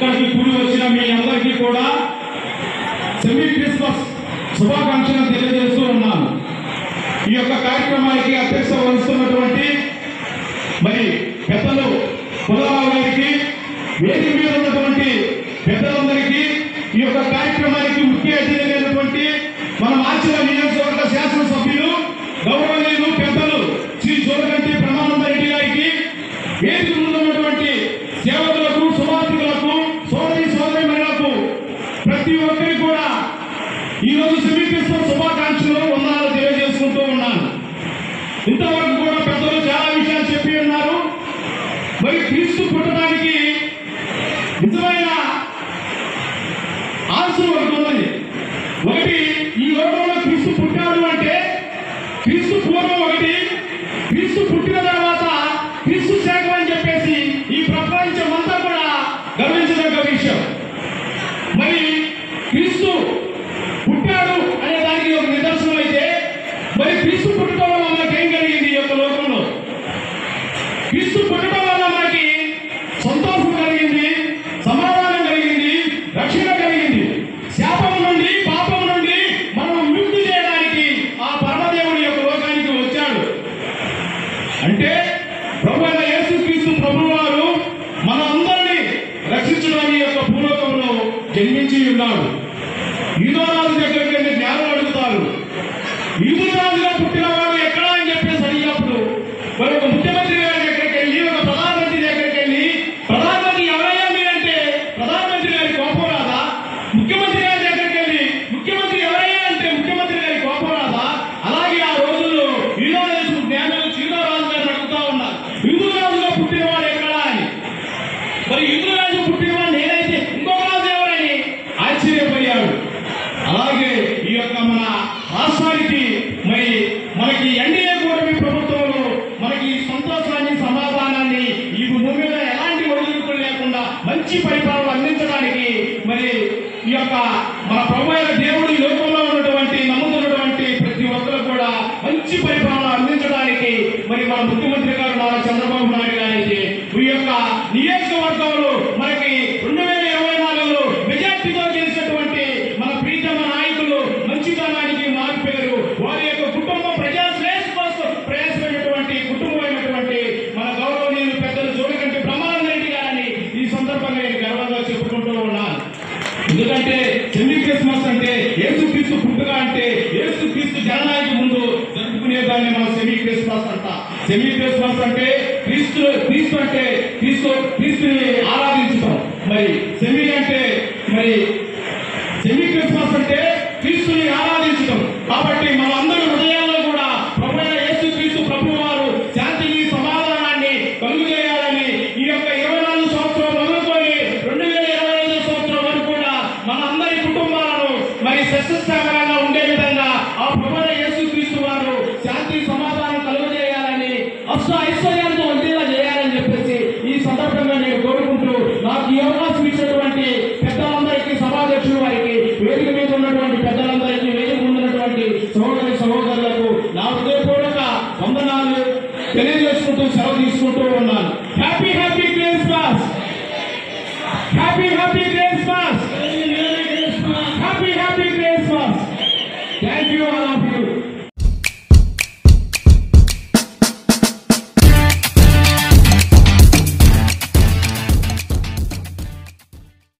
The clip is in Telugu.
ఇక్కడికి కూడి వచ్చిన మీ అందరికీ కూడా సెమీ క్రిస్మస్ శుభాకాంక్షలు తెలియజేస్తూ ఉన్నాను. ఈ యొక్క కార్యక్రమానికి అధ్యక్షత వహిస్తున్నటువంటి మరి పెద్దలు పుల్లరావు గారికి, వేదిక మీద ఉన్నటువంటి పెద్దలందరికీ, ఈ యొక్క కార్యక్రమానికి ముఖ్య అతిథులైనటువంటి మన మాచిల నియోజకవర్గ శాసనసభ్యులు గౌరవనీయులు పెద్దలు శ్రీ జోలకంటి బ్రహ్మానంద రెడ్డి గారికి, వేదిక ఉన్నటువంటి సేవకులకు, సువార్థికులకు, సోదరి సోదరీమణులకు ప్రతి ఒక్కరికి కూడా ఈరోజు సెమీ క్రిస్మస్ శుభాకాంక్షలు వందనాలు తెలియజేసుకుంటూ ఉన్నాను. ఇంతవరకు కూడా పెద్దలు చాలా విషయాలు చెప్పి ఉన్నారు. మరి క్రీస్తు పుట్టడానికి నిజమైన ఆన్సర్ ఒకటి ఉన్నది. ఒకటి, ఈ లోకంలో క్రీస్తు పుట్టాడు అంటే క్రీస్తు పూర్వం ఒకటి, క్రీస్తు పుట్టిన తర్వాత క్రీస్తు శాఖ అని చెప్పేసి ఈ ప్రపంచం అంతా కూడా గర్వించదగ్గ విషయం. మరి క్రీస్తు పుట్టాడు అనే దానికి ఒక నిదర్శనం అయితే, మరి క్రీస్తు పుట్టడం వల్ల మనకి ఏం కలిగింది? ఈ యొక్క లోకంలో క్రీస్తు పుట్టడం వల్ల మనకి సంతోషం కలిగింది, సమాధానం కలిగింది, రక్షణ కలిగింది. శాపం నుండి, పాపం నుండి మనం విముక్తి చేయడానికి ఆ పరమదేవుడి యొక్క లోకానికి వచ్చాడు. అంటే ప్రభు అయిన యేసుక్రీస్తు ప్రభువు వారు మన అందరినీ రక్షించడానికి యొక్క భూలోకంలో జన్మించి ఉన్నాడు. యూదరాజు దగ్గరికి వెళ్ళి జ్ఞానం అడుగుతారు. యూదరాజుగా పుట్టినవాడు ఎక్కడా అని చెప్పేసి అడిగినప్పుడు మరి ఒక ముఖ్యమంత్రి గారి దగ్గరికి వెళ్ళి, ఒక ప్రధానమంత్రి దగ్గరికి వెళ్ళి, ప్రధానమంత్రి ఎవరయ్యా మీరంటే ప్రధానమంత్రి గారి కోపం రాదా? ముఖ్యమంత్రి గారి దగ్గరికి వెళ్ళి ముఖ్యమంత్రి ఎవరయ్యా అంటే ముఖ్యమంత్రి గారి కోపం రాదా? అలాగే ఆ రోజుల్లో యూదరాజు జ్ఞానులు యూదరాజు గారిని అడుగుతా ఉన్నారు, యూదరాజుగా పుట్టినవాడు ఎక్కడా అని. మరి యూదరాజు పుట్టినవాడు నేనైతే ఇంకొక రాజు ఎవరని ఆశ్చర్యపోయాడు. అలాగే ఈ యొక్క మన రాష్ట్రానికి మరి మనకి ఎన్డీఏ కూటమి ప్రభుత్వంలో మనకి సంతోషాన్ని, సమాధానాన్ని ఈ భూమి మీద ఎలాంటి ఒడిదుడుకులు లేకుండా మంచి పరిపాలన అందించడానికి మరి ఈ యొక్క మన ప్రభు అయిన దేవుడు ఈ లోకంలో ఉన్నటువంటి నమ్ముతున్నటువంటి ప్రతి ఒక్కరు కూడా మంచి పరిపాలన అందించడానికి మరి మన ముఖ్యమంత్రి గారు నారా చంద్రబాబు నాయుడు గారికి ఈ యొక్క నియోజకవర్గంలో మనకి 2024లో మెజార్టీతో గెలిచినటువంటి మన ప్రీతమ నాయకులు, మంచితనానికి మారు పేరు, వారి యొక్క కుటుంబం ప్రజాశ్రేయస్ కోసం ప్రయాసమైనటువంటి కుటుంబమైనటువంటి మన గౌరవనీయులు పెద్దలు జోలకంటి బ్రహ్మానంద రెడ్డి గారిని ఈ సందర్భంగా నేను గర్వంగా చెప్పుకుంటూ ఉన్నాను. ఎందుకంటే సెమీ క్రిస్మస్ అంటే యేసుక్రీస్తు పుట్టుక అంటే యేసుక్రీస్తు జననానికి ముందు జరుపుకునేదాన్ని మనం సెమీ క్రిస్మస్ అంట. సెమీ క్రిస్మస్ అంటే క్రీస్తు అంటే క్రీస్తుని ఆరాధించడం. మరి సెమీ అంటే మరి సెమీ క్రిస్మస్ అంటే క్రీస్తుని ఆరాధించడం. కాబట్టి మన అందరి హృదయాల్లో కూడా ప్రభు అయిన యేసుక్రీస్తు ప్రభువు వారు శాంతిని, సమాధానాన్ని కలుగు చేయాలని ఈ యొక్క 24 సంవత్సరాలు మొదలుకొని 2025 సంవత్సరం వరకు కూడా మన అందరి కుటుంబాలను మరి సస్యశ్యామలంగా ఉండే విధంగా ఆ ప్రభు అయిన యేసుక్రీస్తు వారు శాంతి, సమాధానం కలుగు చేయాలని, ఐశ్వర్యాలతో ఉండేలా చేయాలని చెప్పేసి ఈ సందర్భంగా నేను కోరుకుంటూ నాకు ఈ అవకాశం ఇచ్చినటువంటి పెద్దలందరికీ, సభాధ్యక్షుల వారికి, వేదిక మీద ఉన్నటువంటి పెద్దలందరికీ, వేదిక ఉన్నటువంటి సహోదరులకు నా హృదయపూర్వక వందనాలు తెలియజేసుకుంటూ సెలవు తీసుకుంటూ ఉన్నాను. Happy happy Christmas, happy happy Christmas, happy happy Christmas. Thank you all of you.